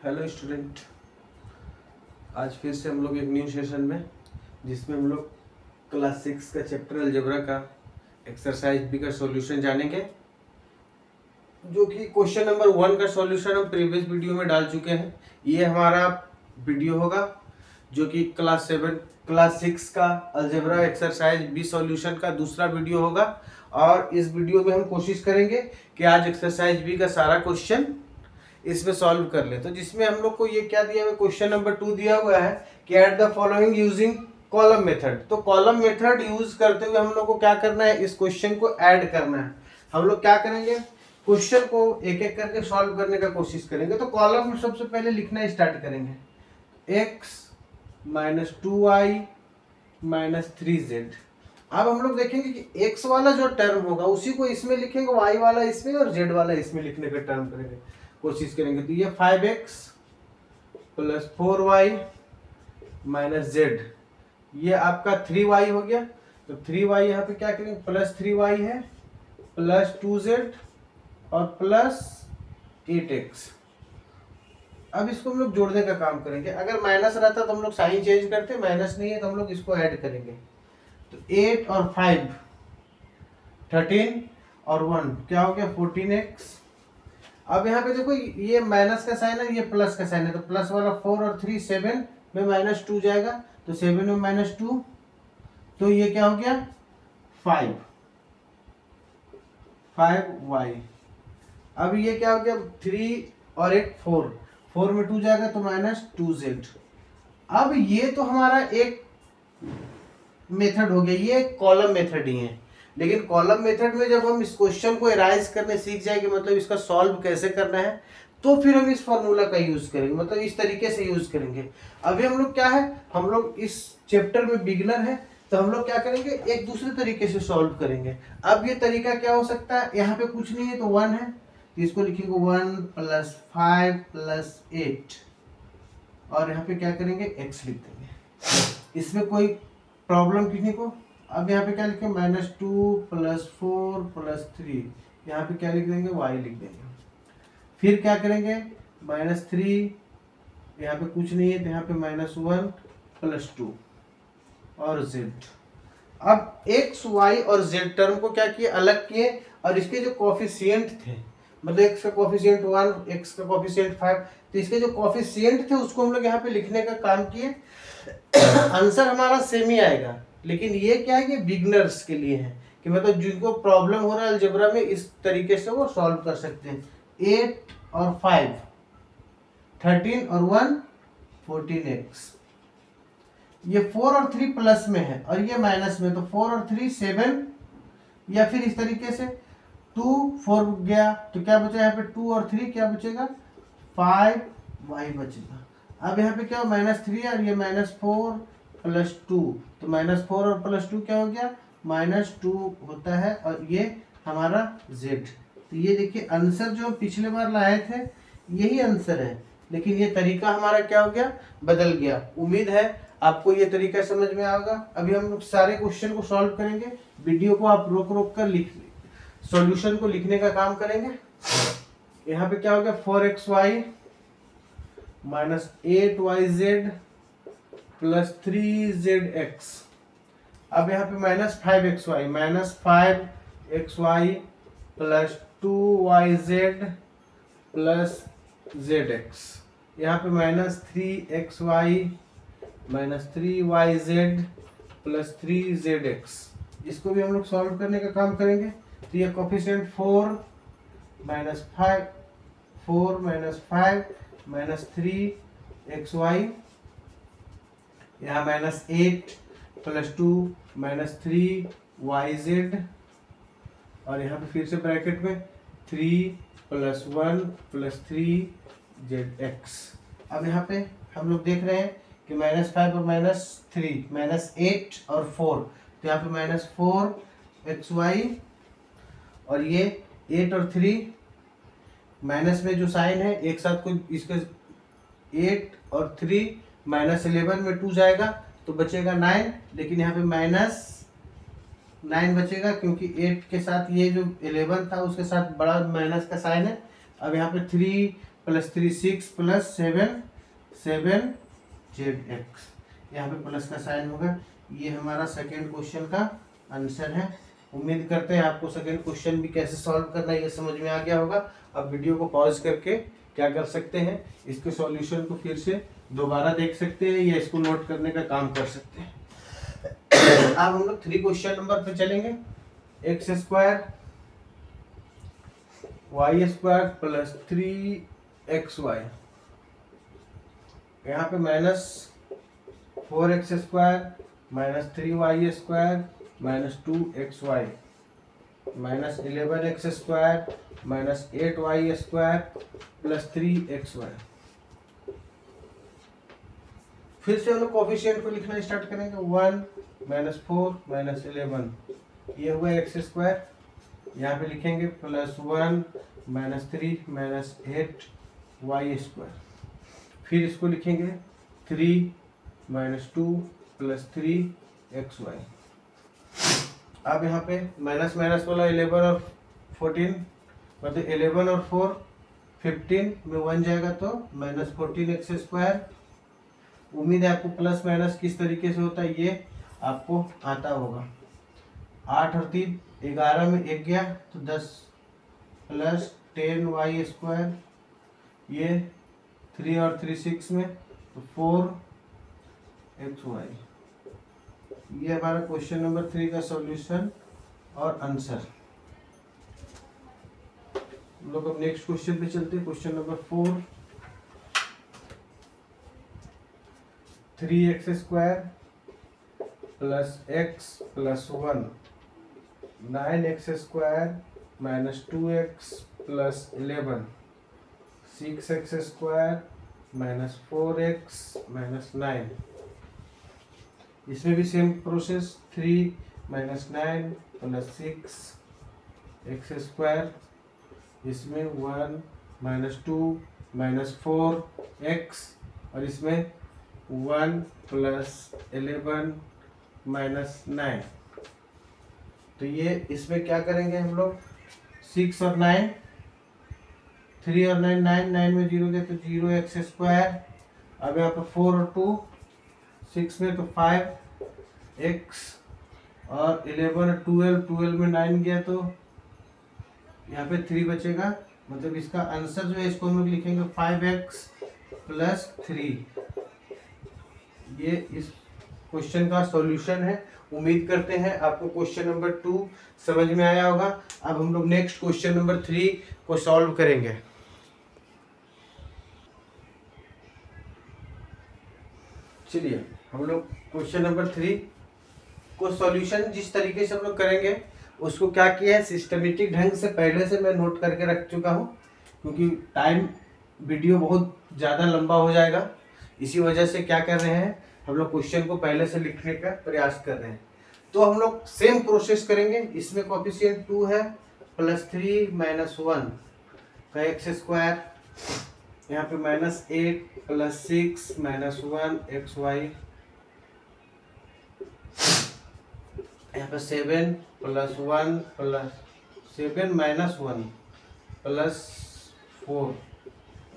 Hello student, आज फिर से हम लोग एक न्यू सेशन में जिसमें हम लोग क्लास 6 का चैप्टर अलजेब्रा का एक्सरसाइज बी का सॉल्यूशन जानेंगे, जो कि क्वेश्चन नंबर 1 का सॉल्यूशन हम प्रीवियस वीडियो में डाल चुके हैं। ये हमारा वीडियो होगा जो कि क्लास 6 का अलजेब्रा एक्सरसाइज बी सॉल्यूशन का दूसरा वीडियो होगा। और इस वीडियो में हम कोशिश करेंगे कि आज एक्सरसाइज बी का सारा क्वेश्चन इसमें सॉल्व कर ले। तो जिसमें हम लोग को ये क्या दिया हुआ, क्वेश्चन नंबर 2 दिया हुआ है कि add the following using column method. तो कॉलम मेथड यूज करते हुए हम लोग को क्या करना है, इस क्वेश्चन को ऐड करना है। हम लोग क्या करेंगे, क्वेश्चन को एक एक करके सॉल्व करने का कोशिश करेंगे। तो कॉलम में सबसे पहले लिखना स्टार्ट करेंगे, x minus 2y minus 3z। अब हम लोग देखेंगे कि x वाला जो टर्म होगा उसी को इसमें लिखेंगे, y वाला इसमें और z वाला इसमें लिखने का टर्म करेंगे, कोशिश करेंगे। तो ये 5x plus 4y minus z, ये आपका 3y हो गया। तो 3y यहाँ पे क्या करेंगे, प्लस 3y है प्लस 2z और प्लस 8x। अब इसको हम लोग जोड़ने का काम करेंगे। अगर माइनस रहता तो हम लोग साइन चेंज करते, माइनस नहीं है तो हम लोग इसको ऐड करेंगे। तो 8 और 5 13 और 1 क्या हो गया 14x। अब यहाँ पे देखो ये माइनस का साइन है, ये प्लस का साइन है, तो प्लस वाला 4 और 3 7 में माइनस 2 जाएगा, तो 7 में माइनस 2, तो ये क्या हो गया 5y। अब ये क्या हो गया 3 और 1 4 में 2 जाएगा तो माइनस 2z। अब ये तो हमारा एक मेथड हो गया, ये कॉलम मेथड ही है। लेकिन कॉलम मेथड में जब हम इस क्वेश्चन को एराइज करने सीख जाएंगे, मतलब इसका सॉल्व कैसे करना है, तो फिर हम इस फॉर्मूला का यूज करेंगे, मतलब इस तरीके से यूज करेंगे। अभी हम लोग क्या है, हम लोग इस चैप्टर में बिगिनर है, तो हम लोग क्या करेंगे, एक दूसरे तरीके से सॉल्व करेंगे। अब ये तरीका क्या हो सकता है, यहाँ पे कुछ नहीं है तो 1 है, तो इसको लिखेंगे 1 प्लस 5 प्लस 8 और यहाँ पे क्या करेंगे x लिख देंगे। इसमें कोई प्रॉब्लम किसी को। अब यहाँ पे क्या लिखेंगे माइनस 2 प्लस 4 प्लस 3, यहाँ पे क्या लिख देंगे y लिख देंगे। फिर क्या करेंगे माइनस 3, यहाँ पे कुछ नहीं है तो यहाँ पे माइनस 1 प्लस 2 और z। अब x y और z टर्म को क्या किए, अलग किए, और इसके जो कोफिशिएंट थे, मतलब x का कोफिशिएंट 1 x का कोफिशिएंट 5, तो इसके जो कोफिशिएंट थे उसको हम लोग यहाँ पे लिखने का काम किए। आंसर हमारा सेम ही आएगा, लेकिन ये क्या है कि बिगनर्स के लिए है, कि मतलब जिनको प्रॉब्लम हो रहा है अलजेब्रा में, इस तरीके से वो सॉल्व कर सकते हैं। 8 और 5 13 और 1 14x। ये 4 और 3 प्लस में है और ये माइनस में, तो 4 और 3 7, या फिर इस तरीके से 2 4 गया तो क्या बचा यहाँ पे 2 और 3 क्या बचेगा 5y बचेगा। अब यहाँ पे क्या हो माइनस 3 और ये माइनस 4 प्लस 2, तो माइनस 4 और प्लस 2 क्या हो गया माइनस 2 होता है, और ये हमारा z। तो ये देखिए आंसर जो पिछले बार लाए थे यही आंसर है, लेकिन ये तरीका हमारा क्या हो गया, बदल गया। उम्मीद है आपको ये तरीका समझ में आएगा। अभी हम लोग सारे क्वेश्चन को सॉल्व करेंगे। वीडियो को आप रोक रोक कर सॉल्यूशन को लिखने का काम करेंगे। यहाँ पे क्या हो गया 4xy minus 8yz plus 3zx। अब यहाँ पे minus 5xy minus 5xy plus 2yz plus zx। यहाँ पे minus 3xy minus 3yz plus 3zx। इसको भी हम लोग सॉल्व करने का काम करेंगे। तो ये कोफिशिएंट 4 माइनस 5 माइनस 3xy, यहाँ माइनस 8 प्लस 2 माइनस 3yz, और यहाँ पे फिर से ब्रैकेट में 3 प्लस 1 प्लस 3zx। अब यहाँ पे हम लोग देख रहे हैं कि माइनस 5 और माइनस 3 माइनस 8 और 4, तो यहाँ पे माइनस 4xy, और ये 8 और 3 माइनस में जो साइन है एक साथ को इसके 8 और 3 माइनस 11 में 2 जाएगा तो बचेगा 9, लेकिन यहाँ पे माइनस 9 बचेगा क्योंकि 8 के साथ ये जो 11 था उसके साथ बड़ा माइनस का साइन है। अब यहाँ पे 3 प्लस 3 6 प्लस 7 7 ZX, यहाँ पे प्लस का साइन होगा। ये हमारा सेकेंड क्वेश्चन का आंसर है। उम्मीद करते हैं आपको सेकेंड क्वेश्चन भी कैसे सॉल्व करना है ये समझ में आ गया होगा। अब वीडियो को पॉज करके क्या कर सकते हैं, इसके सॉल्यूशन को फिर से दोबारा देख सकते हैं या इसको नोट करने का काम कर सकते हैं। अब हम लोग 3 क्वेश्चन नंबर पे चलेंगे। X square y square plus 3xy, यहाँ पे minus 4x square minus 3y square minus 2xy minus 11x square minus 8y square plus 3xy। फिर से हम लोग कोफिशिएंट को लिखना स्टार्ट करेंगे। 1 माइनस 4 माइनस 11, ये हुआ एक्स स्क्वायर, यहाँ पे लिखेंगे plus 1 minus 3 minus 8y square. फिर इसको लिखेंगे 3 माइनस 2 प्लस 3xy। अब यहाँ पे माइनस माइनस वाला 11 और 14, मतलब 11 और 4 15 में 1 जाएगा तो माइनस 14x स्क्वायर। उम्मीद है आपको प्लस माइनस किस तरीके से होता है ये आपको आता होगा। 8 और 3 11 में 1 गया तो 10 प्लस 10y स्क्वायर, ये 3 और 3 6 में तो 4xy। ये हमारा क्वेश्चन नंबर 3 का सॉल्यूशन और आंसर। हम लोग अब नेक्स्ट क्वेश्चन पे चलते हैं। Question number 4, 3x square plus x plus 1 9x square minus 2x plus 11 6x square minus 4x minus 9। इसमें भी same process, 3 minus 9 plus 6x square, इसमें 1 माइनस 2 माइनस 4x और इसमें 1 प्लस 11 माइनस 9। तो ये इसमें क्या करेंगे हम लोग, 6 और 9, 3 और 9 9 9 में 0 गया तो 0x स्क्वायर। अब यहाँ पर 4 और 2 6 में तो 5x और 11 और 12 12 में 9 गया तो यहाँ पे 3 बचेगा। मतलब इसका आंसर जो है इसको हम लोग लिखेंगे 5x प्लस 3। ये इस क्वेश्चन का सॉल्यूशन है। उम्मीद करते हैं आपको क्वेश्चन नंबर 2 समझ में आया होगा। अब हम लोग नेक्स्ट क्वेश्चन नंबर 3 को सॉल्व करेंगे। चलिए हम लोग क्वेश्चन नंबर 3 को सॉल्यूशन जिस तरीके से हम लोग करेंगे उसको क्या किया है, सिस्टमेटिक ढंग से पहले से मैं नोट करके रख चुका हूँ, क्योंकि टाइम वीडियो बहुत ज़्यादा लंबा हो जाएगा। इसी वजह से क्या कर रहे हैं, हम लोग क्वेश्चन को पहले से लिखने का प्रयास कर रहे हैं। तो हम लोग सेम प्रोसेस करेंगे। इसमें कोफिशिएंट 2 है, प्लस 3 माइनस 1 का एक्स स्क्वायर, यहाँ पे माइनस 8 प्लस 6 माइनस 1 xy, यहाँ पे 7 plus 1 plus 7 minus 1 plus 4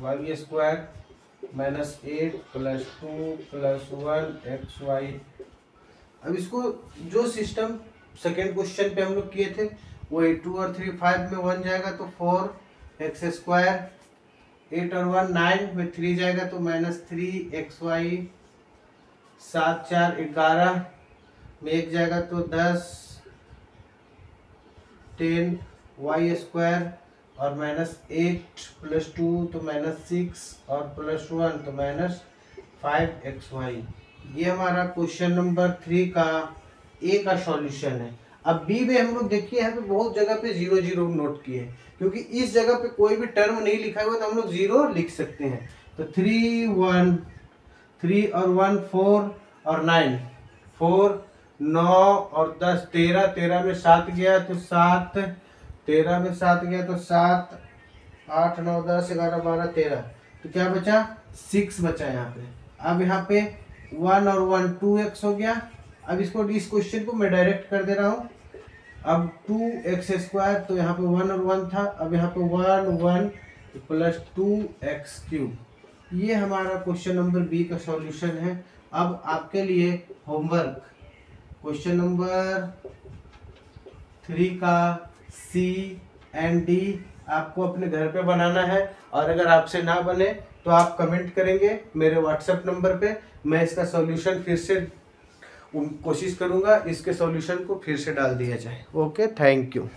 y square minus 8 plus 2 plus 1 xy। अब इसको जो सिस्टम सेकेंड क्वेश्चन पे हम लोग किए थे वही 2 और 3 5 में 1 जाएगा तो 4x स्क्वायर, 8 और 1 9 में 3 जाएगा तो माइनस 3xy, 7 4 11 में 1 जाएगा तो 10 10y स्क्वायर और माइनस 8 प्लस 2 तो माइनस 6 और प्लस 1 तो माइनस 5xy। ये हमारा क्वेश्चन नंबर 3 का ए का सॉल्यूशन है। अब बी में हम लोग देखिए यहाँ पे बहुत जगह पे 0 0 नोट किए, क्योंकि इस जगह पे कोई भी टर्म नहीं लिखा हुआ तो हम लोग 0 लिख सकते हैं। तो 3 1 3 और 1 4 और 9 4 9 और 10 13 13 में 7 गया तो 7 13 में 7 गया तो 7 8 9 10 11 12 13 तो क्या बचा 6 बचा यहाँ पे। अब यहाँ पे 1 और 1 2x हो गया। अब इसको इस क्वेश्चन को मैं डायरेक्ट कर दे रहा हूँ। अब 2x स्क्वायर तो यहाँ पे 1 और 1 था, अब यहाँ पे 1 1 प्लस 2x3। ये हमारा क्वेश्चन नंबर बी का सॉल्यूशन है। अब आपके लिए होमवर्क क्वेश्चन नंबर 3 का सी एंड डी आपको अपने घर पे बनाना है, और अगर आपसे ना बने तो आप कमेंट करेंगे मेरे व्हाट्सएप नंबर पे। मैं इसका सॉल्यूशन फिर से कोशिश करूंगा इसके सॉल्यूशन को फिर से डाल दिया जाए। Okay, thank you.